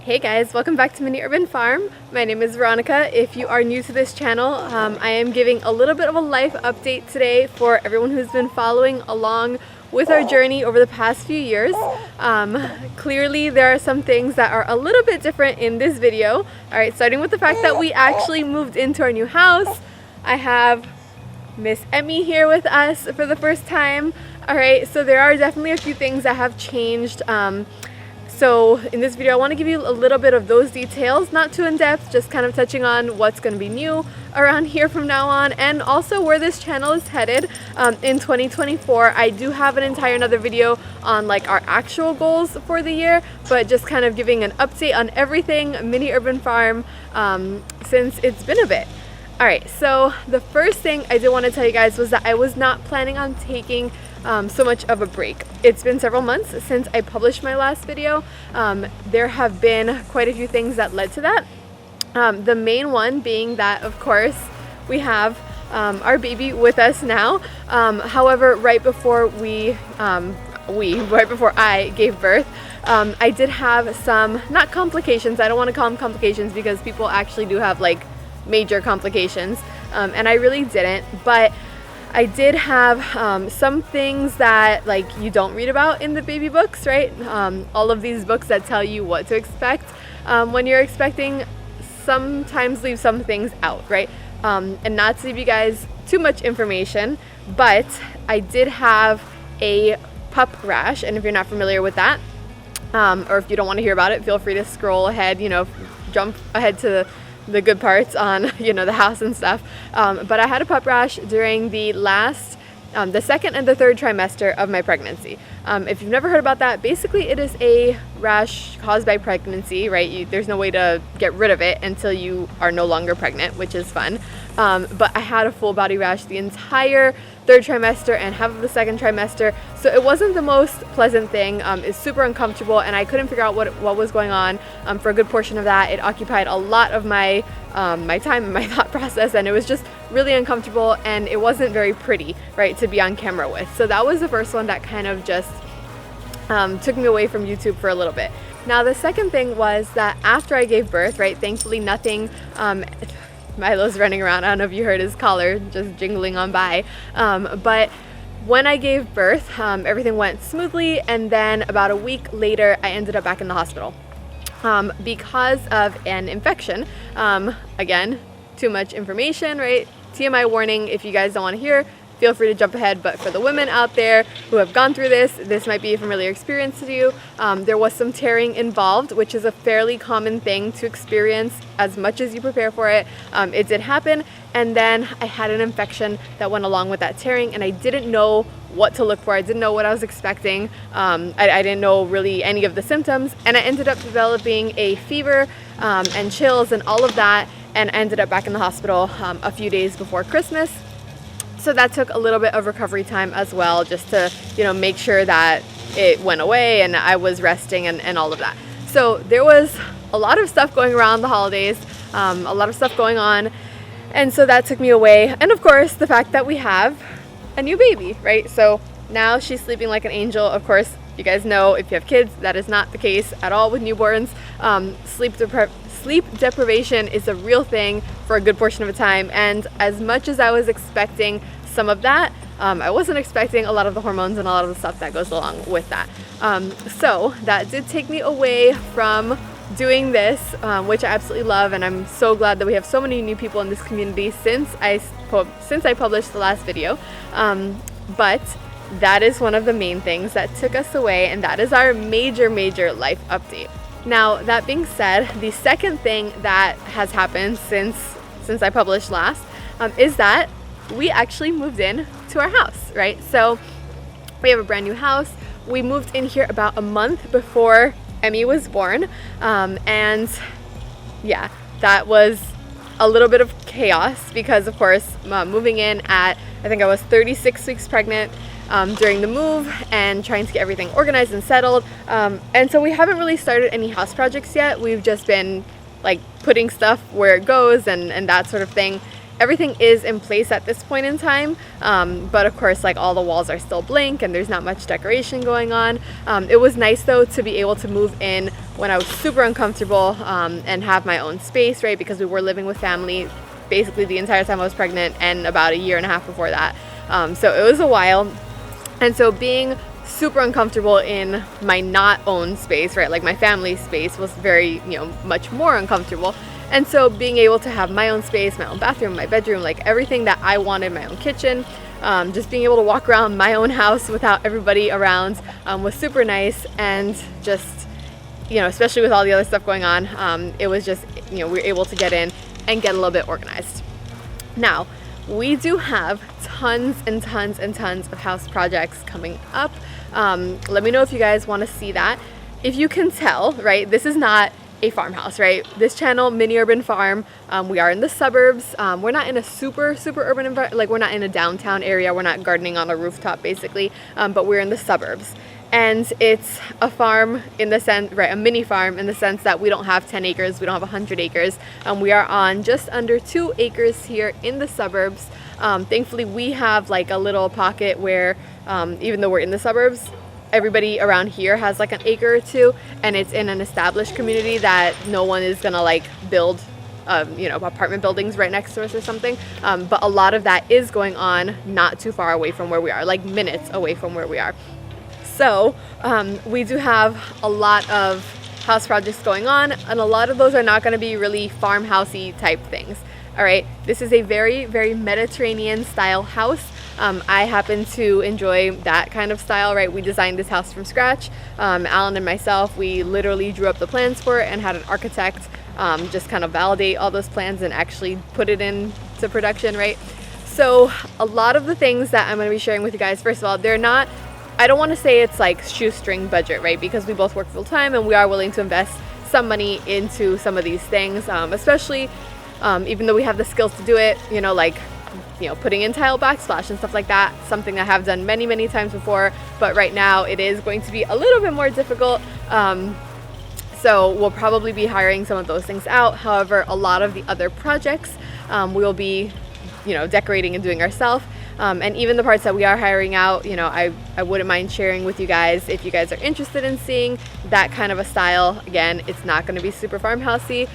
Hey guys, welcome back to Mini Urban Farm. My name is Veronica. If you are new to this channel, I am giving a little bit of a life update today for everyone who's been following along with our journey over the past few years. Clearly there are some things that are a little bit different in this video. Alright, starting with the fact that we actually moved into our new house. I have Miss Emmy here with us for the first time. Alright, so there are definitely a few things that have changed. So in this video I want to give you a little bit of those details, not too in depth, just kind of touching on what's going to be new around here from now on, and also where this channel is headed in 2024. I do have an entire another video on like our actual goals for the year, but just kind of giving an update on everything Mini Urban Farm since it's been a bit. Alright, so the first thing I did want to tell you guys was that I was not planning on taking so much of a break. It's been several months since I published my last video. There have been quite a few things that led to that. The main one being that, of course, we have our baby with us now. However, right before I gave birth, I did have some, not complications, I don't want to call them complications because people actually do have like major complications, and I really didn't, but I did have some things that like you don't read about in the baby books, right? All of these books that tell you what to expect when you're expecting sometimes leave some things out, right? And not to give you guys too much information, but I did have a pup rash, and if you're not familiar with that, or if you don't want to hear about it, feel free to scroll ahead, you know, jump ahead to the good parts on, you know, the house and stuff. But I had a pup rash during the second and the third trimester of my pregnancy. If you've never heard about that, basically it is a rash caused by pregnancy, right? There's no way to get rid of it until you are no longer pregnant, which is fun. But I had a full body rash the entire third trimester and half of the second trimester, so it wasn't the most pleasant thing. It's super uncomfortable, and I couldn't figure out what was going on for a good portion of that. It occupied a lot of my time and my thought process, and it was just really uncomfortable, and it wasn't very pretty, right, to be on camera with. So that was the first one that kind of just took me away from YouTube for a little bit. Now the second thing was that after I gave birth, right, thankfully nothing, Milo's running around, I don't know if you heard his collar just jingling on by, but when I gave birth, everything went smoothly, and then about a week later I ended up back in the hospital because of an infection. Again, too much information, right? TMI warning, if you guys don't want to hear, feel free to jump ahead, but for the women out there who have gone through this might be a familiar experience to you. There was some tearing involved, which is a fairly common thing to experience as much as you prepare for it. It did happen, and then I had an infection that went along with that tearing, and I didn't know what to look for. I didn't know what I was expecting. I didn't know really any of the symptoms, and I ended up developing a fever and chills and all of that, and ended up back in the hospital a few days before Christmas. So that took a little bit of recovery time as well, just to, you know, make sure that it went away and I was resting and all of that. So there was a lot of stuff going around the holidays, a lot of stuff going on, and so that took me away. And of course, the fact that we have a new baby, right? So now she's sleeping like an angel. Of course, you guys know if you have kids, that is not the case at all with newborns. Sleep deprivation is a real thing for a good portion of the time, and as much as I was expecting some of that, I wasn't expecting a lot of the hormones and a lot of the stuff that goes along with that. So that did take me away from doing this, which I absolutely love, and I'm so glad that we have so many new people in this community since I published the last video. But that is one of the main things that took us away, and that is our major life update. Now, that being said, the second thing that has happened since I published last is that we actually moved in to our house, right? So we have a brand new house. We moved in here about a month before Emmy was born, and yeah, that was a little bit of chaos because, of course, moving in at, I think I was 36 weeks pregnant during the move, and trying to get everything organized and settled, and so we haven't really started any house projects yet. We've just been like putting stuff where it goes and that sort of thing. Everything is in place at this point in time, but of course, like, all the walls are still blank and there's not much decoration going on. It was nice though to be able to move in when I was super uncomfortable and have my own space, right? Because we were living with family basically the entire time I was pregnant and about a year and a half before that. So it was a while. And so being super uncomfortable in my not owned space, right? Like my family space was very, much more uncomfortable. And so being able to have my own space, my own bathroom, my bedroom, like everything that I wanted, my own kitchen, just being able to walk around my own house without everybody around was super nice. And just, especially with all the other stuff going on, it was just, we were able to get in and get a little bit organized. Now, we do have tons and tons and tons of house projects coming up. Let me know if you guys want to see that. If you can tell, right, this is not a farmhouse, right? This channel, Mini Urban Farm, we are in the suburbs. We're not in a super urban environment, like we're not in a downtown area. We're not gardening on a rooftop basically, but we're in the suburbs. And it's a farm in the sense, right, a mini farm in the sense that we don't have 10 acres, we don't have 100 acres. We are on just under 2 acres here in the suburbs. Thankfully, we have like a little pocket where, even though we're in the suburbs, everybody around here has like an acre or two, and it's in an established community that no one is gonna like build apartment buildings right next to us or something. But a lot of that is going on not too far away from where we are, like minutes away from where we are. So we do have a lot of house projects going on, and a lot of those are not going to be really farmhousey type things. All right, this is a very, very Mediterranean style house. I happen to enjoy that kind of style, right? We designed this house from scratch. Alan and myself, we literally drew up the plans for it and had an architect just kind of validate all those plans and actually put it into production, right? So a lot of the things that I'm going to be sharing with you guys, first of all, I don't want to say it's like shoestring budget, right? Because we both work full time and we are willing to invest some money into some of these things, especially even though we have the skills to do it, putting in tile backsplash and stuff like that, something I have done many, many times before, but right now it is going to be a little bit more difficult. So we'll probably be hiring some of those things out. However, a lot of the other projects we will be, decorating and doing ourselves. And even the parts that we are hiring out, I wouldn't mind sharing with you guys if you guys are interested in seeing that kind of a style. Again, it's not going to be super farmhousey.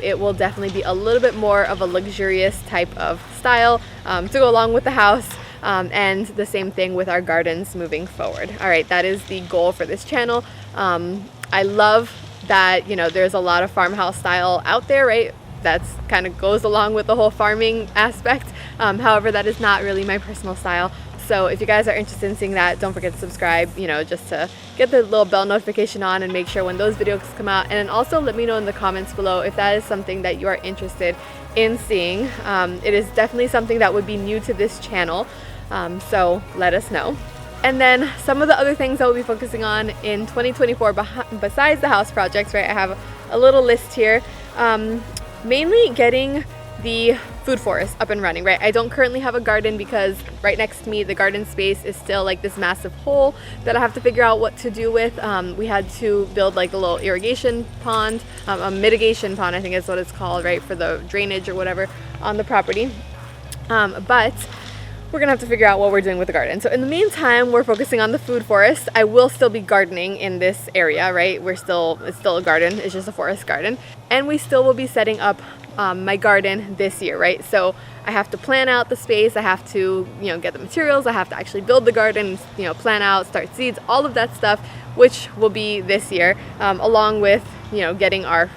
It will definitely be a little bit more of a luxurious type of style to go along with the house. And the same thing with our gardens moving forward. All right, that is the goal for this channel. I love that, there's a lot of farmhouse style out there, right? That's kind of goes along with the whole farming aspect. However, that is not really my personal style. So if you guys are interested in seeing that, don't forget to subscribe, just to get the little bell notification on and make sure when those videos come out. And then also let me know in the comments below if that is something that you are interested in seeing. It is definitely something that would be new to this channel. So let us know. And then some of the other things I will be focusing on in 2024 besides the house projects, right? I have a little list here. Mainly getting the food forest up and running, right? I don't currently have a garden because right next to me, the garden space is still like this massive hole that I have to figure out what to do with. We had to build like a little irrigation pond, a mitigation pond, I think is what it's called, right? For the drainage or whatever on the property. But we're gonna have to figure out what we're doing with the garden. So in the meantime, we're focusing on the food forest. I will still be gardening in this area, right? It's still a garden, it's just a forest garden. And we still will be setting up my garden this year, right? So I have to plan out the space, I have to, get the materials, I have to actually build the garden, plan out, start seeds, all of that stuff, which will be this year, along with, getting our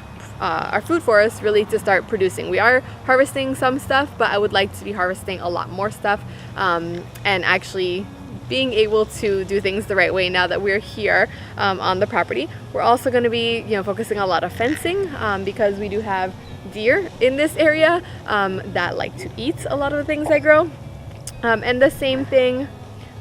food forest really to start producing. We are harvesting some stuff, but I would like to be harvesting a lot more stuff, and actually being able to do things the right way now that we're here on the property. We're also going to be focusing on a lot of fencing because we do have deer in this area that like to eat a lot of the things I grow, and the same thing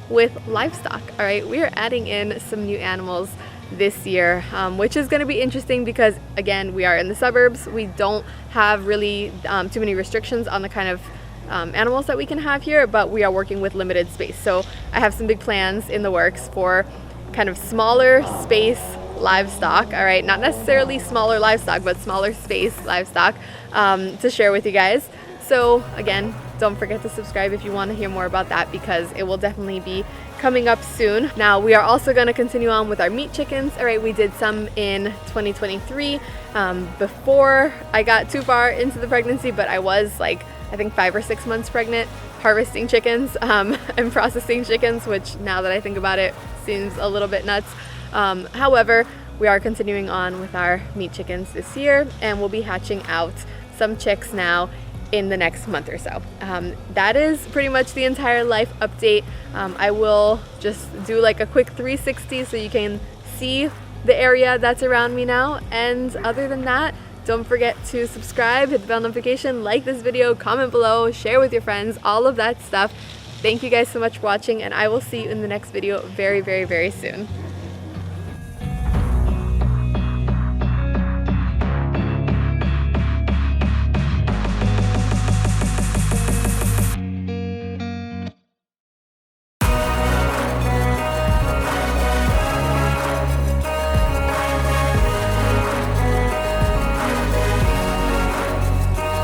with livestock. All right, we are adding in some new animals this year, which is going to be interesting because again, we are in the suburbs. We don't have really too many restrictions on the kind of animals that we can have here, but we are working with limited space. So I have some big plans in the works for kind of smaller space livestock, all right, not necessarily smaller livestock, but smaller space livestock to share with you guys. So again, don't forget to subscribe if you want to hear more about that, because it will definitely be coming up soon. Now we are also going to continue on with our meat chickens. All right, we did some in 2023 before I got too far into the pregnancy, but I was like, I think 5 or 6 months pregnant, harvesting chickens and processing chickens, which now that I think about it seems a little bit nuts. However, we are continuing on with our meat chickens this year, and we'll be hatching out some chicks now in the next month or so. That is pretty much the entire life update. I will just do like a quick 360 so you can see the area that's around me now. And other than that, don't forget to subscribe, hit the bell notification, like this video, comment below, share with your friends, all of that stuff. Thank you guys so much for watching, and I will see you in the next video very, very, very soon.